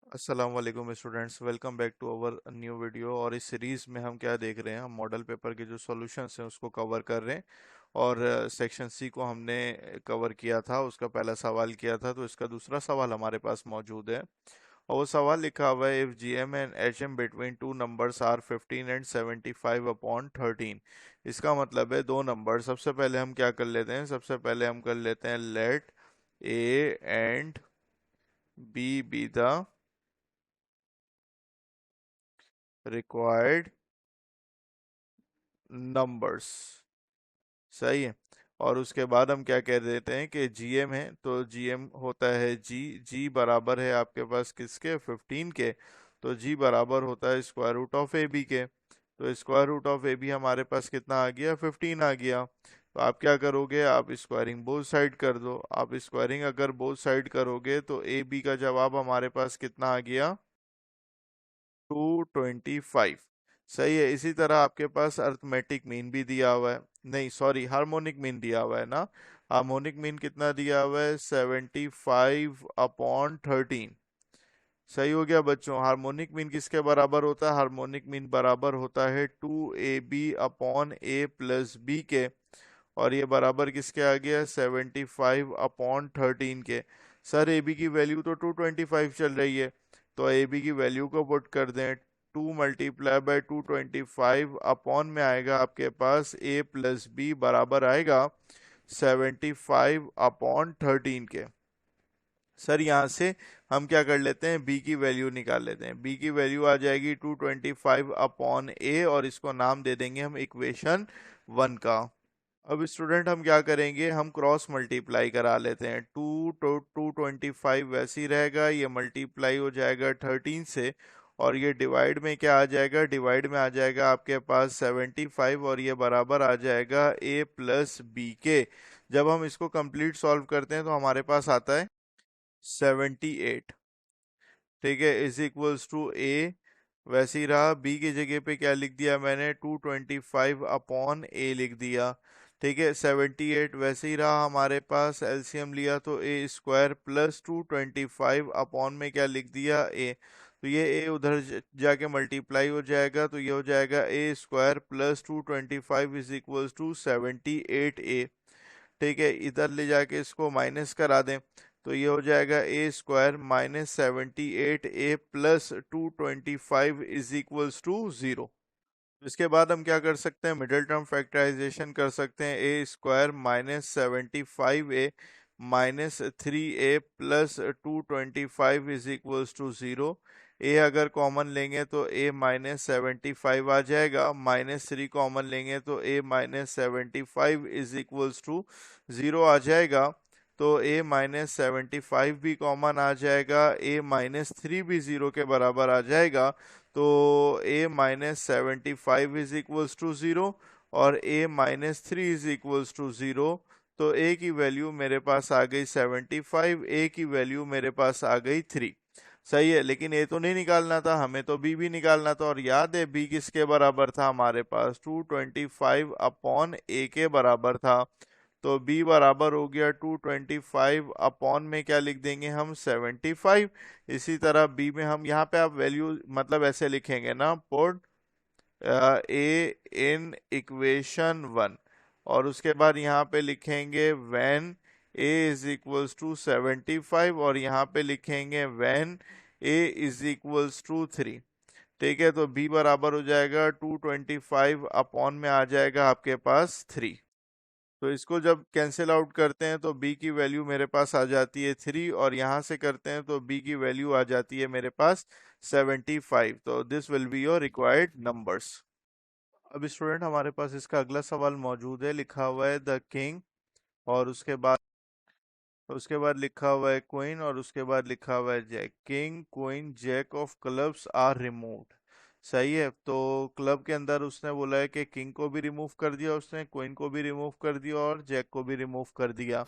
अस्सलाम वालेकुम students, welcome back to our new video. और इस सीरीज़ में हम क्या देख रहे हैं, हम मॉडल पेपर के जो सॉल्यूशंस हैं उसको कवर कर रहे हैं। और सेक्शन सी को हमने कवर किया था, उसका पहला सवाल किया था, तो इसका दूसरा सवाल हमारे पास मौजूद है। और वो सवाल लिखा हुआ है, if G M and H M between two numbers are 15 and 75/13। इसका मतलब है दो नंबर। सबसे पहले हम क्या कर लेते हैं, सबसे पहले हम कर लेते हैं let A and B the required numbers. सही है। और उसके बाद हम क्या कह देते हैं कि जीएम है, तो जीएम होता है जी। जी बराबर है आपके पास किसके, 15 के। तो जी बराबर होता है square root of A B के। तो square root of A B हमारे पास कितना आ गया, 15 आ गया। तो आप क्या करोगे, आप स्क्वायरिंग बोथ साइड कर दो। आप स्क्वायरिंग अगर बोथ साइड करोगे तो ए बी का जवाब हमारे पास कितना आ गया, 225। सही है। इसी तरह आपके पास अर्थमेटिक मीन भी दिया हुआ है, नहीं सॉरी, हार्मोनिक मीन दिया हुआ है ना। हार्मोनिक मीन कितना दिया हुआ है, 75/13। सही हो गया बच्चों। हार्मोनिक मीन किसके बराबर होता है, हार्मोनिक मीन बराबर होता है 2ab/a+b के। और ये बराबर किसके आ गया, 75/13 के। सर ए बी की वैल्यू तो 225 चल रही है, तो ए बी की वैल्यू को पुट कर दें। 2 × 225 अपॉन में आएगा आपके पास a+b बराबर आएगा 75/13 के। सर यहाँ से हम क्या कर लेते हैं, b की वैल्यू निकाल लेते हैं। b की वैल्यू आ जाएगी 225/a, और इसको नाम दे देंगे हम इक्वेशन 1 का। अब स्टूडेंट हम क्या करेंगे, हम क्रॉस मल्टीप्लाई करा लेते हैं। 225 वैसे ही रहेगा, ये मल्टीप्लाई हो जाएगा 13 से। और ये डिवाइड में क्या आ जाएगा, डिवाइड में आ जाएगा आपके पास 75, और ये बराबर आ जाएगा a+b के। जब हम इसको कंप्लीट सॉल्व करते हैं तो हमारे पास आता है 78। ठीक है, इज इक्वल्स टू ए। वैसे ही रहा, बी की जगह पे क्या लिख दिया मैंने, 225/a लिख दिया। ठीक है, 78 वैसे ही रहा हमारे पास। एलसीएम लिया तो ए स्क्वायर प्लस 225 अपॉन में क्या लिख दिया, ए। तो ये ए उधर जाके मल्टीप्लाई हो जाएगा, तो ये हो जाएगा a square plus 225 is equals to 78a। ठीक है, इधर ले जाके इसको माइनस करा दें, तो ये हो जाएगा a square -78a+225 is equals to 0। इसके बाद हम क्या कर सकते हैं, मिडिल टर्म फैक्टराइजेशन कर सकते हैं। A square -75a -3a+225 is equals to 0। A अगर कॉमन लेंगे तो ए -75 आ जाएगा, -3 कॉमन लेंगे तो ए -75 इज इक्वल्स टू 0 आ जाएगा। तो ए -75 भी कॉमन आ जाएगा, a-3 भी 0 के बराबर आ जाएगा। तो a-75 इज इक्वल्स टू 0 और a-3 इज इक्वल्स टू 0। तो a की वैल्यू मेरे पास आ गई 75, a की वैल्यू मेरे पास आ गई 3। सही है, लेकिन a तो नहीं निकालना था हमें, तो b भी निकालना था। और याद है b किसके बराबर था हमारे पास, 225/a के बराबर था। तो b बराबर हो गया 225 अपॉन में क्या लिख देंगे हम, 75। इसी तरह b में हम यहाँ पे आप वैल्यू मतलब ऐसे लिखेंगे ना, पुट ए इन इक्वेशन 1। और उसके बाद यहाँ पे लिखेंगे when a is equals to 75, और यहाँ पे लिखेंगे when a is equals to 3। ठीक है, तो b बराबर हो जाएगा 225 अपॉन में आ जाएगा आपके पास 3। तो इसको जब कैंसिल आउट करते हैं तो b की वैल्यू मेरे पास आ जाती है 3, और यहाँ से करते हैं तो b की वैल्यू आ जाती है मेरे पास 75। तो this will be your required numbers. अब स्टूडेंट हमारे पास इसका अगला सवाल मौजूद है, लिखा हुआ है द किंग, और उसके बाद लिखा हुआ है क्वीन, और उसके बाद लिखा हुआ है jack. King queen jack of clubs are removed. सही है, तो क्लब के अंदर उसने बोला है कि किंग को भी रिमूव कर दिया उसने, क्वीन को भी रिमूव कर दिया, और जैक को भी रिमूव कर दिया।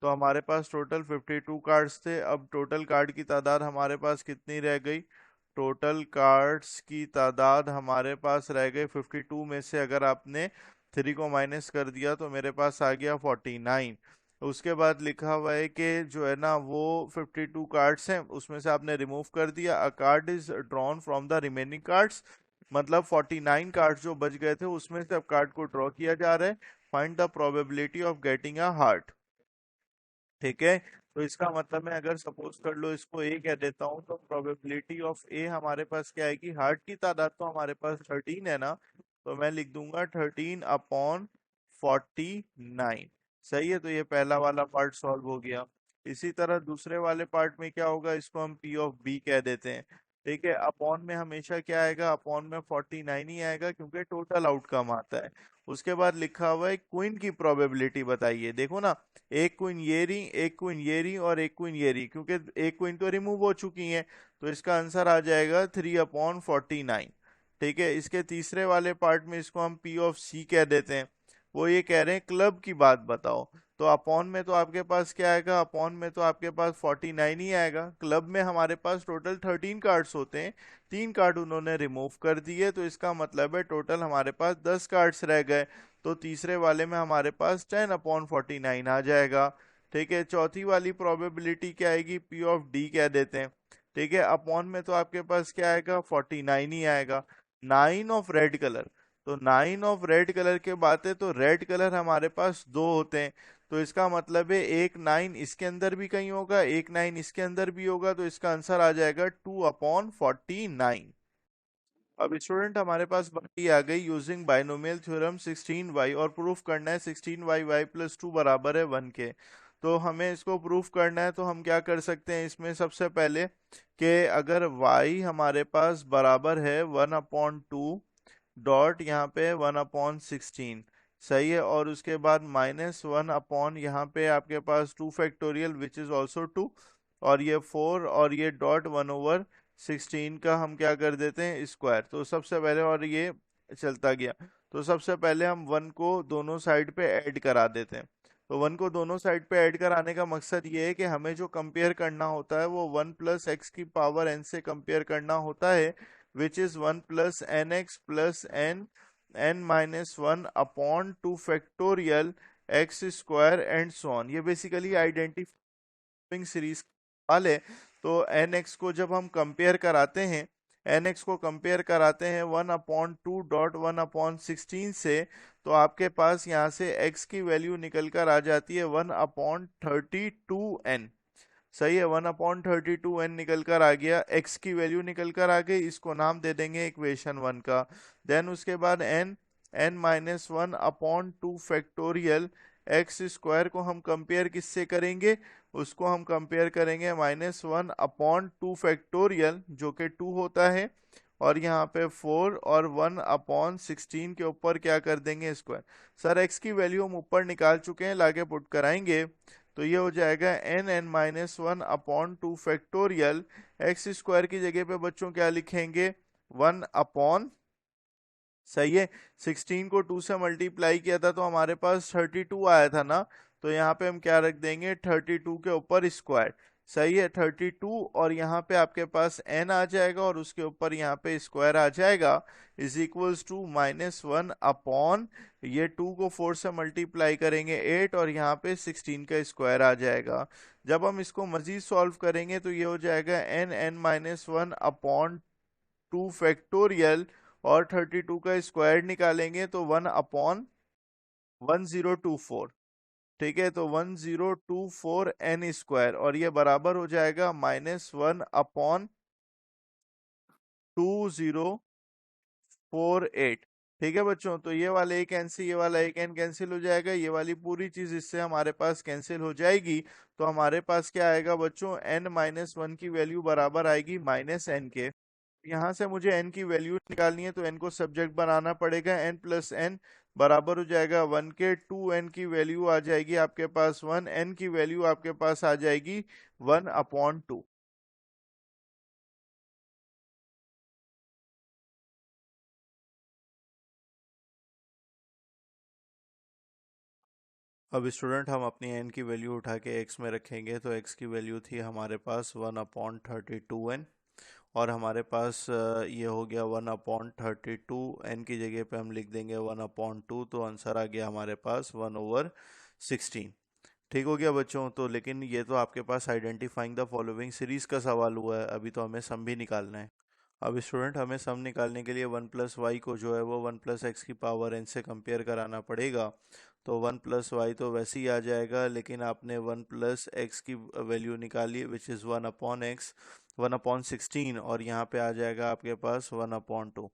तो हमारे पास टोटल 52 कार्ड्स थे। अब टोटल कार्ड की तादाद हमारे पास कितनी रह गई, टोटल कार्ड्स की तादाद हमारे पास रह गई 52 में से अगर आपने 3 को माइनस कर दिया तो मेरे पास आ गया 49। उसके बाद लिखा हुआ है कि जो है ना वो 52 कार्ड्स हैं, उसमें से आपने रिमूव कर दिया। अ card is drawn from the remaining cards, मतलब 49 कार्ड जो बच गए थे उसमें से अब कार्ड को ड्रॉ किया जा रहा है। Find the probability of getting a heart. ठीक है, तो इसका मतलब मैं अगर सपोज कर लो इसको ए कह देता हूँ, तो प्रोबेबिलिटी ऑफ ए हमारे पास क्या आएगी, हार्ट की तादाद तो हमारे पास 13 है ना, तो मैं लिख दूंगा 13/49। सही है, तो ये पहला वाला पार्ट सॉल्व हो गया। इसी तरह दूसरे वाले पार्ट में क्या होगा, इसको हम पी ऑफ बी कह देते हैं। ठीक है, अपॉन में हमेशा क्या आएगा, अपॉन में 49 ही आएगा क्योंकि टोटल आउटकम आता है। उसके बाद लिखा हुआ है क्वीन की प्रोबेबिलिटी बताइए। देखो ना, एक क्वीन ये रही, एक क्वीन ये रही और एक क्वीन ये रही, क्योंकि एक क्वीन तो रिमूव हो चुकी है, तो इसका आंसर आ जाएगा 3/49। ठीक है, इसके तीसरे वाले पार्ट में इसको हम पी ऑफ सी कह देते हैं। वो ये कह रहे हैं क्लब की बात बताओ, तो अपॉन में तो आपके पास क्या आएगा, अपॉन में तो आपके पास 49 ही आएगा। क्लब में हमारे पास टोटल 13 कार्ड्स होते हैं, 3 कार्ड उन्होंने रिमूव कर दिए, तो इसका मतलब है टोटल हमारे पास 10 कार्ड्स रह गए, तो तीसरे वाले में हमारे पास 10/49 आ जाएगा। ठीक है, चौथी वाली प्रोबेबिलिटी क्या आएगी, पी ऑफ डी कह देते हैं। ठीक है, अपॉन में तो आपके पास क्या आएगा, 49 ही आएगा। 9 ऑफ रेड कलर, तो 9 ऑफ रेड कलर के बात है, तो रेड कलर हमारे पास दो होते हैं, तो इसका मतलब है एक 9 इसके अंदर भी कहीं होगा, एक 9 इसके अंदर भी होगा, तो इसका आंसर आ जाएगा 2/49। अब स्टूडेंट हमारे पास बाकी आ गई यूजिंग बाइनोमियल थ्योरम 16y, और प्रूफ करना है 16y+2 बराबर है 1 के। तो हमें इसको प्रूफ करना है, तो हम क्या कर सकते हैं इसमें, सबसे पहले कि अगर y हमारे पास बराबर है 1/2 डॉट यहाँ पे 1/16, सही है, और उसके बाद -1 अपॉन यहाँ पे आपके पास 2 फैक्टोरियल विच इज ऑल्सो 2, और ये 4 और ये डॉट 1/16 का हम क्या कर देते हैं स्क्वायर। तो सबसे पहले, और ये चलता गया, तो सबसे पहले हम 1 को दोनों साइड पे ऐड करा देते हैं। तो 1 को दोनों साइड पे ऐड कराने का मकसद ये है कि हमें जो कंपेयर करना होता है वो 1 + x⁴ से कंपेयर करना होता है, which is 1 + nx + n-1/2 x square and so on। ये बेसिकली आइडेंटिफाइंग सीरीज वाले। तो nx को जब हम कंपेयर कराते हैं, nx को कंपेयर कराते हैं 1/2 डॉट 1/16 से, तो आपके पास यहाँ से x की वैल्यू निकल कर आ जाती है 1/32n। सही है, 1/32n निकल कर आ गया, x की वैल्यू निकल कर आ गई, इसको नाम दे देंगे इक्वेशन 1 का। देन उसके बाद n-1/2 एक्स स्क्वायर को हम कंपेयर किससे करेंगे, उसको हम कंपेयर करेंगे -1/2 जो कि 2 होता है, और यहाँ पे 4 और 1/16 के ऊपर क्या कर देंगे स्क्वायर। सर x की वैल्यू हम ऊपर निकाल चुके हैं, लाके पुट कराएंगे, तो ये हो जाएगा n(n-1/2 एक्स स्क्वायर की जगह पे बच्चों क्या लिखेंगे, 1/, सही है, 16 को 2 से मल्टीप्लाई किया था तो हमारे पास 32 आया था ना, तो यहाँ पे हम क्या रख देंगे 32 के ऊपर स्क्वायर। सही है, 32 और यहाँ पे आपके पास n आ जाएगा और उसके ऊपर यहाँ पे स्क्वायर आ जाएगा, इज इक्वल्स टू -1 अपॉन, ये 2 को 4 से मल्टीप्लाई करेंगे 8 और यहाँ पे 16 का स्क्वायर आ जाएगा। जब हम इसको मजीद सॉल्व करेंगे तो ये हो जाएगा n(n-1/2 और 32 का स्क्वायर निकालेंगे तो 1/1024। ठीक है, तो 1024n² और ये बराबर हो जाएगा -1/2048। ठीक है बच्चों, तो ये वाला एक एन से ये वाला एक एन कैंसिल हो जाएगा, ये वाली पूरी चीज इससे हमारे पास कैंसिल हो जाएगी, तो हमारे पास क्या आएगा बच्चों, n-1 की वैल्यू बराबर आएगी -n के। यहाँ से मुझे n की वैल्यू निकालनी है, तो n को सब्जेक्ट बनाना पड़ेगा, n+n बराबर हो जाएगा 1 के, 2n की वैल्यू आ जाएगी आपके पास 1, n की वैल्यू आपके पास आ जाएगी 1/2। अब स्टूडेंट हम अपनी n की वैल्यू उठा के x में रखेंगे, तो x की वैल्यू थी हमारे पास 1/32n, और हमारे पास ये हो गया 1/32, n की जगह पे हम लिख देंगे 1/2, तो आंसर आ गया हमारे पास 1/16। ठीक हो गया बच्चों? तो लेकिन ये तो आपके पास आइडेंटिफाइंग द फॉलोइंग सीरीज का सवाल हुआ है, अभी तो हमें सम भी निकालना है। अब स्टूडेंट, हमें सम निकालने के लिए वन प्लस वाई को जो है वो वन प्लस एक्स की पावर एन से कंपेयर कराना पड़ेगा। तो वन प्लस वाई तो वैसे ही आ जाएगा, लेकिन आपने वन प्लस एक्स की वैल्यू निकाली which is one upon x, 1/16, और यहाँ पे आ जाएगा आपके पास 1/2।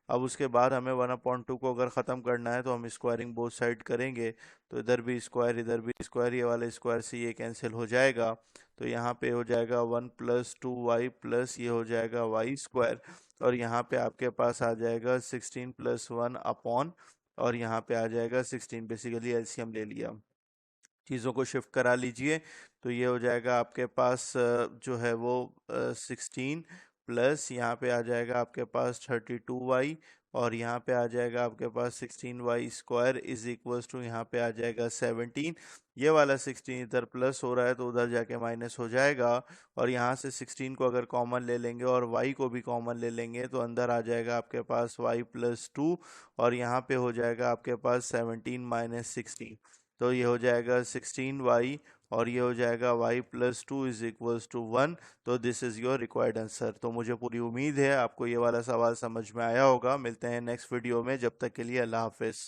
अब उसके बाद हमें 1/2 को अगर ख़त्म करना है तो हम स्क्वायरिंग बोथ साइड करेंगे। तो इधर भी स्क्वायर इधर भी स्क्वायर, ये वाले स्क्वायर से ये कैंसिल हो जाएगा। तो यहाँ पे हो जाएगा 1+2y प्लस ये हो जाएगा वाई स्क्वायर, और यहाँ पे आपके पास आ जाएगा 16+1 और यहाँ पे आ जाएगा 16। बेसिकली एलसीएम ले लिया, चीज़ों को शिफ्ट करा लीजिए। तो ये हो जाएगा आपके पास जो है वो 16 प्लस यहाँ पे आ जाएगा आपके पास 32y, और यहाँ पे आ जाएगा आपके पास 16y² इज इक्वल्स टू यहाँ पे आ जाएगा 17। ये वाला 16 इधर प्लस हो रहा है तो उधर जाके माइनस हो जाएगा, और यहाँ से 16 को अगर कॉमन ले लेंगे और y को भी कॉमन ले लेंगे तो अंदर आ जाएगा आपके पास y+2, और यहाँ पे हो जाएगा आपके पास 17 - 16। तो ये हो जाएगा 16y, और ये हो जाएगा y+2 इज इक्वल्स टू 1। तो this is your required answer. तो मुझे पूरी उम्मीद है आपको ये वाला सवाल समझ में आया होगा। मिलते हैं नेक्स्ट वीडियो में, जब तक के लिए अल्लाह हाफिज़।